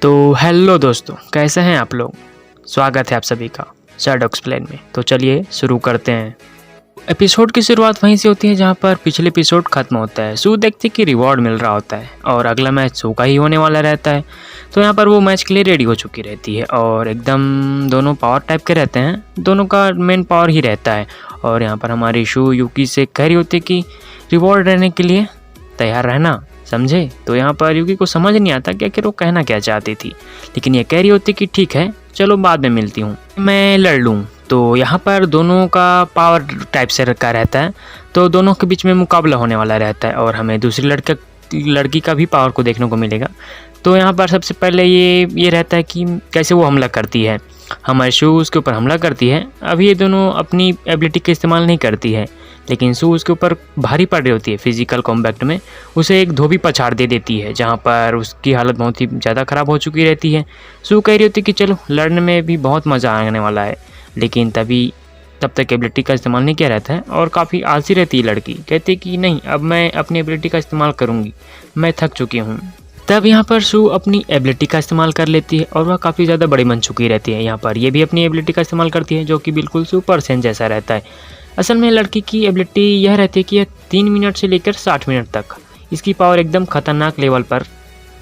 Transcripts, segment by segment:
तो हेलो दोस्तों, कैसे हैं आप लोग। स्वागत है आप सभी का शैडो एक्सप्लेन में। तो चलिए शुरू करते हैं। एपिसोड की शुरुआत वहीं से होती है जहां पर पिछले एपिसोड खत्म होता है। सू देखते कि रिवॉर्ड मिल रहा होता है और अगला मैच सू का ही होने वाला रहता है। तो यहाँ पर वो मैच के लिए रेडी हो चुकी रहती है और एकदम दोनों पावर टाइप के रहते हैं, दोनों का मेन पावर ही रहता है। और यहाँ पर हमारी शू यूकी से कह रही होती है कि रिवॉर्ड रहने के लिए तैयार रहना, समझे। तो यहाँ पर यूकी को समझ नहीं आता कि आखिर वो कहना क्या चाहती थी, लेकिन ये कह रही होती कि ठीक है चलो बाद में मिलती हूँ, मैं लड़ लूँ। तो यहाँ पर दोनों का पावर टाइप से रखा रहता है, तो दोनों के बीच में मुकाबला होने वाला रहता है और हमें दूसरी लड़की का भी पावर को देखने को मिलेगा। तो यहाँ पर सबसे पहले ये रहता है कि कैसे वो हमला करती है। हमारे शू उसके ऊपर हमला करती है। अभी ये दोनों अपनी एबिलिटी का इस्तेमाल नहीं करती है, लेकिन सू उसके ऊपर भारी पड़ रही होती है। फिजिकल कॉम्बैक्ट में उसे एक धोबी पछाड़ दे देती है, जहाँ पर उसकी हालत बहुत ही ज़्यादा ख़राब हो चुकी रहती है। सू कह रही होती है कि चलो लड़ने में भी बहुत मज़ा आने वाला है, लेकिन तब तक एबिलिटी का इस्तेमाल नहीं किया रहता है और काफ़ी आलसी रहती है लड़की। कहती है कि नहीं, अब मैं अपनी एबिलिटी का इस्तेमाल करूँगी, मैं थक चुकी हूँ। तब यहाँ पर सू अपनी एबिलिटी का इस्तेमाल कर लेती है और वह काफ़ी ज़्यादा बड़ी बन चुकी रहती है। यहाँ पर ये भी अपनी एबिलिटी का इस्तेमाल करती है, जो कि बिल्कुल सुपर सेंस जैसा रहता है। असल में लड़की की एबिलिटी यह रहती है कि यह 3 मिनट से लेकर 60 मिनट तक इसकी पावर एकदम खतरनाक लेवल पर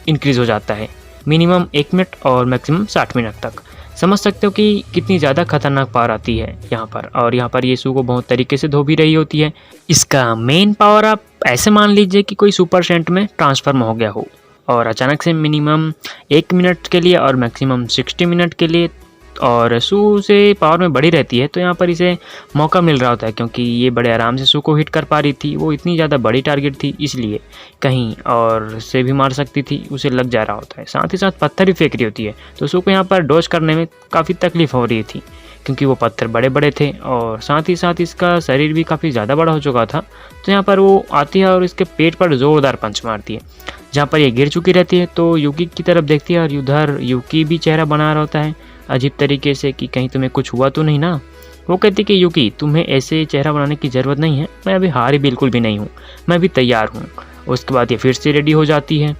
इंक्रीज़ हो जाता है। मिनिमम 1 मिनट और मैक्सिमम 60 मिनट तक। समझ सकते हो कि कितनी ज़्यादा खतरनाक पावर आती है यहाँ पर। और यहाँ पर ये सू को बहुत तरीके से धो भी रही होती है। इसका मेन पावर आप ऐसे मान लीजिए कि कोई सुपर सेंट में ट्रांसफॉर्म हो गया हो और अचानक से मिनिमम 1 मिनट के लिए और मैक्सिमम 60 मिनट के लिए और सू से पावर में बड़ी रहती है। तो यहाँ पर इसे मौका मिल रहा होता है, क्योंकि ये बड़े आराम से सू को हिट कर पा रही थी। वो इतनी ज़्यादा बड़ी टारगेट थी, इसलिए कहीं और से भी मार सकती थी, उसे लग जा रहा होता है। साथ ही साथ पत्थर भी फेंक रही होती है, तो सू को यहाँ पर डॉज करने में काफ़ी तकलीफ हो रही थी, क्योंकि वो पत्थर बड़े बड़े थे और साथ ही साथ इसका शरीर भी काफ़ी ज़्यादा बड़ा हो चुका था। तो यहाँ पर वो आती है और इसके पेट पर ज़ोरदार पंच मारती है, जहाँ पर ये गिर चुकी रहती है। तो यूकी की तरफ देखती है और उधर यूकी भी चेहरा बना रहा होता है अजीब तरीके से कि कहीं तुम्हें कुछ हुआ तो नहीं ना। वो कहती कि यूकी, तुम्हें ऐसे चेहरा बनाने की ज़रूरत नहीं है, मैं अभी हारी बिल्कुल भी नहीं हूँ, मैं भी तैयार हूँ। उसके बाद ये फिर से रेडी हो जाती है,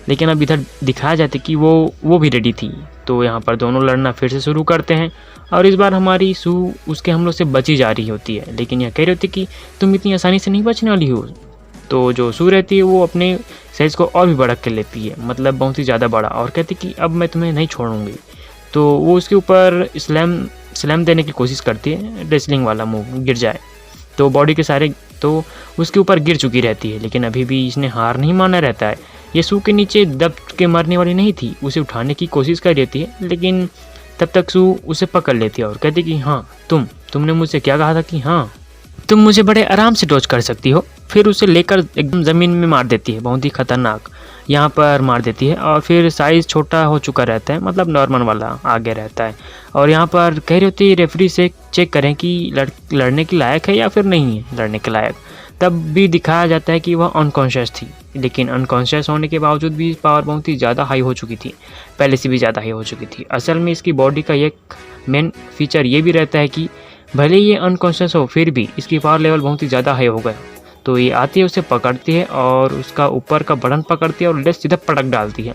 लेकिन अब इधर दिखाया जाता है कि वो भी रेडी थी। तो यहाँ पर दोनों लड़ना फिर से शुरू करते हैं और इस बार हमारी सू उसके हमलों से बची जा रही होती है, लेकिन यह कह रही होती कि तुम इतनी आसानी से नहीं बचने वाली हो। तो जो सू रहती है वो अपने साइज़ को और भी बड़ा कर लेती है, मतलब बहुत ही ज़्यादा बड़ा, और कहती कि अब मैं तुम्हें नहीं छोड़ूंगी। तो वो उसके ऊपर स्लैम देने की कोशिश करती है, रेसलिंग वाला मूव, गिर जाए तो बॉडी के सारे तो उसके ऊपर गिर चुकी रहती है। लेकिन अभी भी इसने हार नहीं माना रहता है। ये सू के नीचे दब के मरने वाली नहीं थी, उसे उठाने की कोशिश कर रही है, लेकिन तब तक सू उसे पकड़ लेती है और कहती कि हाँ तुमने मुझसे क्या कहा था कि हाँ तुम मुझे बड़े आराम से डॉज कर सकती हो। फिर उसे लेकर एकदम ज़मीन में मार देती है, बहुत ही खतरनाक यहाँ पर मार देती है। और फिर साइज़ छोटा हो चुका रहता है, मतलब नॉर्मल वाला आगे रहता है। और यहाँ पर कह रही होती है रेफरी से चेक करें कि लड़ने के लायक है या फिर नहीं है लड़ने के लायक। तब भी दिखाया जाता है कि वह अनकॉन्शियस थी, लेकिन अनकॉन्शियस होने के बावजूद भी पावर बहुत ही ज़्यादा हाई हो चुकी थी, पहले से भी ज़्यादा हाई हो चुकी थी। असल में इसकी बॉडी का एक मेन फीचर ये भी रहता है कि भले ये अनकॉन्शियस हो, फिर भी इसकी पावर लेवल बहुत ही ज़्यादा हाई हो गया। तो ये आती है, उसे पकड़ती है और उसका ऊपर का बटन पकड़ती है और लेस सीधा पटक डालती है।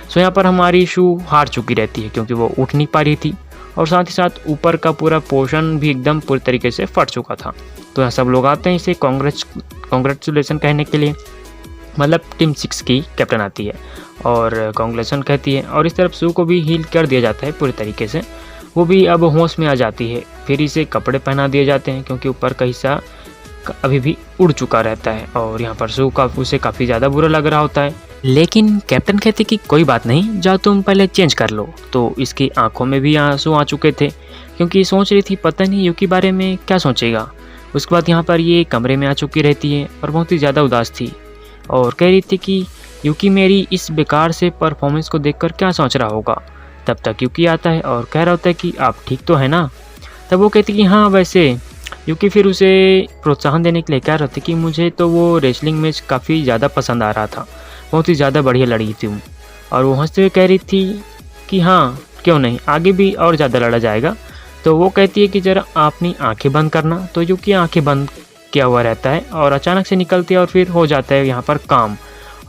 सो यहाँ पर हमारी शू हार चुकी रहती है, क्योंकि वो उठ नहीं पा रही थी और साथ ही साथ ऊपर का पूरा पोर्शन भी एकदम पूरी तरीके से फट चुका था। तो यहाँ सब लोग आते हैं इसे कॉन्ग्रेचुलेसन कहने के लिए, मतलब टीम 6 की कैप्टन आती है और कॉन्ग्रेचुलेसन कहती है। और इस तरफ शू को भी हील कर दिया जाता है पूरी तरीके से, वो भी अब होश में आ जाती है। फिर इसे कपड़े पहना दिए जाते हैं, क्योंकि ऊपर का हिस्सा अभी भी उड़ चुका रहता है और यहाँ पर सू का उसे काफ़ी ज़्यादा बुरा लग रहा होता है। लेकिन कैप्टन कहते कि कोई बात नहीं, जाओ तुम पहले चेंज कर लो। तो इसकी आंखों में भी आंसू आ चुके थे, क्योंकि सोच रही थी पता नहीं यूकी बारे में क्या सोचेगा। उसके बाद यहाँ पर ये कमरे में आ चुकी रहती है और बहुत ही ज़्यादा उदास थी और कह रही थी कि यूकी मेरी इस बेकार से परफॉर्मेंस को देखकर क्या सोच रहा होगा। तब तक यूकी आता है और कह रहा होता है कि आप ठीक तो है ना। तब वो कहती कि हाँ वैसे। यूकी फिर उसे प्रोत्साहन देने के लिए कह रहा था कि मुझे तो वो रेसलिंग मैच काफ़ी ज़्यादा पसंद आ रहा था, बहुत ही ज़्यादा बढ़िया लड़ी थी। और वो हंसते हुए कह रही थी कि हाँ क्यों नहीं, आगे भी और ज़्यादा लड़ा जाएगा। तो वो कहती है कि ज़रा अपनी आंखें बंद करना। तो यूकी आंखें बंद किया हुआ रहता है और अचानक से निकलती है और फिर हो जाता है यहाँ पर काम।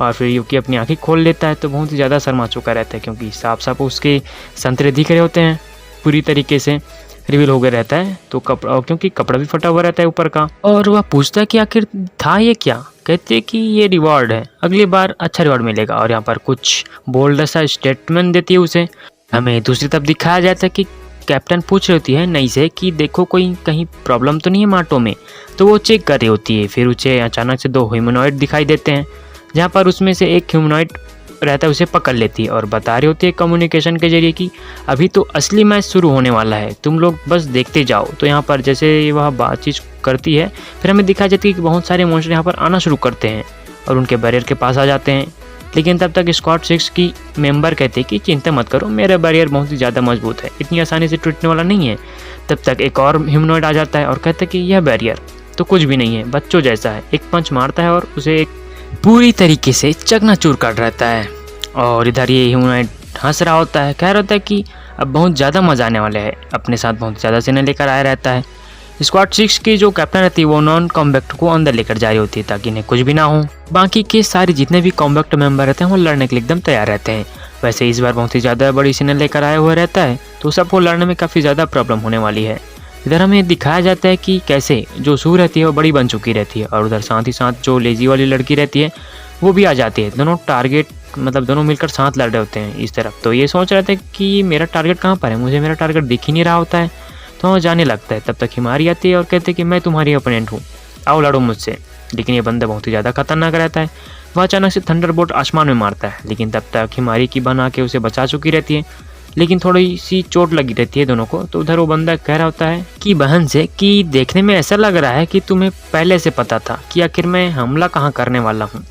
और फिर यूकी अपनी आंखें खोल लेता है तो बहुत ही ज़्यादा शर्मा चुका रहता है, क्योंकि साफ साफ उसके संतरे दिख रहे होते हैं, पूरी तरीके से रिवील हो गया रहता है। तो कपड़ा, क्योंकि कपड़ा भी फटा हुआ रहता है ऊपर का, और वह पूछता है कि आखिर था ये क्या। कहते हैं कि ये रिवॉर्ड है, अगली बार अच्छा रिवॉर्ड मिलेगा। और यहाँ पर कुछ बोल्ड सा स्टेटमेंट देती है उसे। हमें दूसरी तरफ दिखाया जाता है कि कैप्टन पूछ रही होती है नई से कि देखो कोई कहीं प्रॉब्लम तो नहीं है मार्टो में। तो वो चेक कर रही होती है। फिर उसे अचानक से 2 ह्यूमनॉइड दिखाई देते हैं, जहाँ पर उसमें से एक ह्यूमनॉइड रहता है उसे पकड़ लेती है और बता रही होती है कम्युनिकेशन के जरिए कि अभी तो असली मैच शुरू होने वाला है, तुम लोग बस देखते जाओ। तो यहाँ पर जैसे वह बातचीत करती है, फिर हमें दिखाई जाती है कि बहुत सारे मॉन्स्टर यहाँ पर आना शुरू करते हैं और उनके बैरियर के पास आ जाते हैं। लेकिन तब तक स्क्वाड 6 की मेंबर कहते हैं कि चिंता मत करो, मेरा बैरियर बहुत ही ज़्यादा मजबूत है, इतनी आसानी से टूटने वाला नहीं है। तब तक एक और ह्यूमनॉइड आ जाता है और कहता है कि यह बैरियर तो कुछ भी नहीं है, बच्चों जैसा है। एक पंच मारता है और उसे एक पूरी तरीके से चकनाचूर कर रहता है। और इधर ये ह्यूमनॉइड हंस रहा होता है, कह रहा होता है कि अब बहुत ज़्यादा मजा आने वाले है, अपने साथ बहुत ज़्यादा सेना लेकर आया रहता है। स्क्वाड 6 की जो कैप्टन रहती है वो नॉन कॉम्बैक्ट को अंदर लेकर जा रही होती है ताकि इन्हें कुछ भी ना हो। बाकी के सारे जितने भी कॉम्बैक्ट मेंबर रहते हैं वो लड़ने के लिए एकदम तैयार रहते हैं। वैसे इस बार बहुत ही ज़्यादा बड़ी सेना लेकर आया हुआ रहता है, तो सबको लड़ने में काफ़ी ज़्यादा प्रॉब्लम होने वाली है। इधर हमें दिखाया जाता है कि कैसे जो सू रहती है वो बड़ी बन चुकी रहती है, और उधर साथ ही साथ जो लेजी वाली लड़की रहती है वो भी आ जाती है। दोनों टारगेट मतलब दोनों मिलकर साथ लड़ रहे होते हैं इस तरफ। तो ये सोच रहे थे कि मेरा टारगेट कहाँ पर है, मुझे मेरा टारगेट दिख ही नहीं रहा होता है। तो वो जाने लगता है। तब तक हिमारी आती है और कहते हैं कि मैं तुम्हारी ओपोनेंट हूँ, आओ लड़ो मुझसे। लेकिन ये बंदा बहुत ही ज़्यादा खतरनाक रहता है। वह अचानक से थंडरबोल्ट आसमान में मारता है, लेकिन तब तक हिमारी की बहन आके उसे बचा चुकी रहती है, लेकिन थोड़ी सी चोट लगी रहती है दोनों को। तो उधर वो बंदा कह रहा होता है कि बहन से कि देखने में ऐसा लग रहा है कि तुम्हें पहले से पता था कि आखिर मैं हमला कहाँ करने वाला हूँ।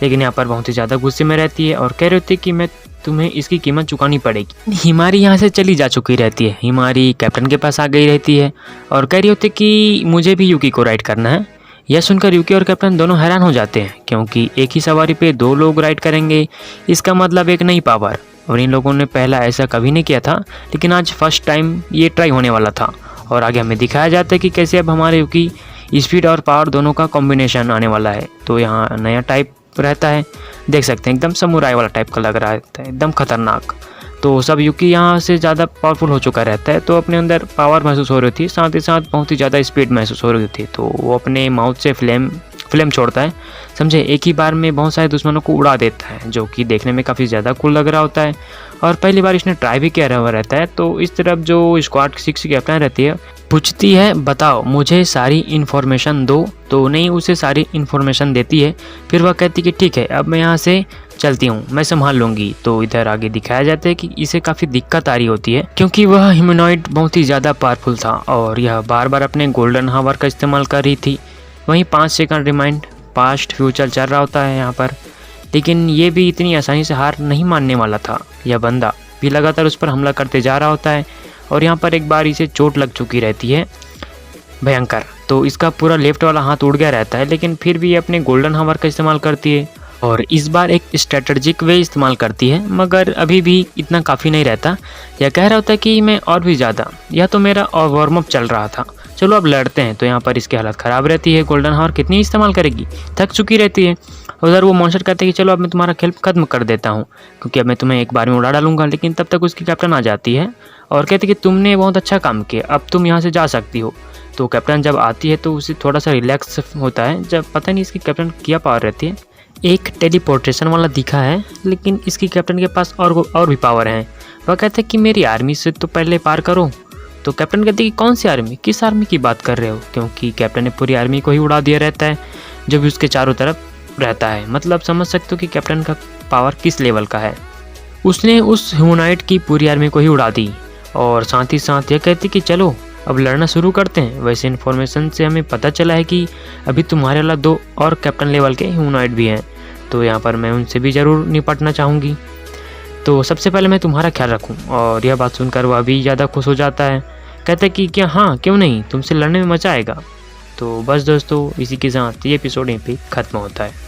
लेकिन यहाँ पर बहुत ही ज़्यादा गुस्से में रहती है और कह रही होती है कि मैं तुम्हें इसकी कीमत चुकानी पड़ेगी। हिमारी यहाँ से चली जा चुकी रहती है। हिमारी कैप्टन के पास आ गई रहती है और कह रही होती है कि मुझे भी यूकी को राइड करना है। यह सुनकर यूकी और कैप्टन दोनों हैरान हो जाते हैं, क्योंकि एक ही सवारी पे 2 लोग राइड करेंगे, इसका मतलब एक नई पावर। और इन लोगों ने पहला ऐसा कभी नहीं किया था, लेकिन आज फर्स्ट टाइम ये ट्राई होने वाला था। और आगे हमें दिखाया जाता है कि कैसे अब हमारे यूकी स्पीड और पावर दोनों का कॉम्बिनेशन आने वाला है। तो यहाँ नया टाइप रहता है, देख सकते हैं एकदम समुराई वाला टाइप का लग रहा है, एकदम खतरनाक। तो सब यूकी यहाँ से ज़्यादा पावरफुल हो चुका रहता है, तो अपने अंदर पावर महसूस हो रही थी, साथ ही साथ बहुत ही ज़्यादा स्पीड महसूस हो रही थी। तो वो अपने माउथ से फ्लेम छोड़ता है, समझे, एक ही बार में बहुत सारे दुश्मनों को उड़ा देता है, जो कि देखने में काफ़ी ज़्यादा कूल लग रहा होता है। और पहली बार इसने ट्राई भी किया हुआ रहता है। तो इस तरफ जो स्क्वाड 6 की कैप्टन रहती है पूछती है बताओ मुझे सारी इन्फॉर्मेशन दो। तो नहीं उसे सारी इन्फॉर्मेशन देती है। फिर वह कहती कि ठीक है अब मैं यहाँ से चलती हूँ, मैं संभाल लूँगी। तो इधर आगे दिखाया जाता है कि इसे काफ़ी दिक्कत आ रही होती है, क्योंकि वह ह्यूमनॉइड बहुत ही ज़्यादा पावरफुल था और यह बार बार अपने गोल्डन हावर का इस्तेमाल कर रही थी। वहीं 5 सेकंड रिमाइंड पास्ट फ्यूचर चल रहा होता है यहाँ पर। लेकिन ये भी इतनी आसानी से हार नहीं मानने वाला था। यह बंदा भी लगातार उस पर हमला करते जा रहा होता है और यहाँ पर एक बार इसे चोट लग चुकी रहती है भयंकर। तो इसका पूरा लेफ्ट वाला हाथ उड़ गया रहता है, लेकिन फिर भी ये अपने गोल्डन हावर का इस्तेमाल करती है और इस बार एक स्ट्रेटजिक वे इस्तेमाल करती है, मगर अभी भी इतना काफ़ी नहीं रहता। यह कह रहा होता है कि मैं और भी ज़्यादा, यह तो मेरा और वार्म अप चल रहा था, चलो अब लड़ते हैं। तो यहाँ पर इसकी हालत ख़राब रहती है, गोल्डन हावर कितनी इस्तेमाल करेगी, थक चुकी रहती है। उधर वो मॉन्स्टर कहते हैं कि चलो अब मैं तुम्हारा खेल खत्म कर देता हूँ, क्योंकि अब मैं तुम्हें एक बार में उड़ा डालूंगा। लेकिन तब तक उसकी कैप्टन आ जाती है और कहती है कि तुमने बहुत अच्छा काम किया, अब तुम यहाँ से जा सकती हो। तो कैप्टन जब आती है तो उसे थोड़ा सा रिलैक्स होता है, जब पता नहीं इसकी कैप्टन क्या पावर रहती है। एक टेलीपोर्टेशन वाला दिखा है, लेकिन इसकी कैप्टन के पास और भी पावर है। वह कहते हैं कि मेरी आर्मी से तो पहले पार करो। तो कैप्टन कहती है कि कौन सी आर्मी, किस आर्मी की बात कर रहे हो, क्योंकि कैप्टन ने पूरी आर्मी को ही उड़ा दिया रहता है जो भी उसके चारों तरफ रहता है। मतलब समझ सकते हो कि कैप्टन का पावर किस लेवल का है। उसने उस ह्यूमनॉइड की पूरी आर्मी को ही उड़ा दी और साथ ही साथ यह कहती कि चलो अब लड़ना शुरू करते हैं। वैसे इन्फॉर्मेशन से हमें पता चला है कि अभी तुम्हारे वाला 2 और कैप्टन लेवल के ह्यूमनॉइड भी हैं, तो यहाँ पर मैं उनसे भी ज़रूर निपटना चाहूँगी। तो सबसे पहले मैं तुम्हारा ख्याल रखूँ। और यह बात सुनकर वह भी ज़्यादा खुश हो जाता है, कहता है कि क्या हाँ क्यों नहीं, तुमसे लड़ने में मज़ा आएगा। तो बस दोस्तों इसी के साथ ये एपिसोड यहीं पे ख़त्म होता है।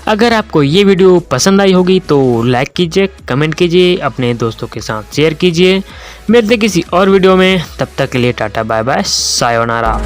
अगर आपको ये वीडियो पसंद आई होगी तो लाइक कीजिए, कमेंट कीजिए, अपने दोस्तों के साथ शेयर कीजिए। मिलते किसी और वीडियो में, तब तक के लिए टाटा बाय बाय सायोनारा।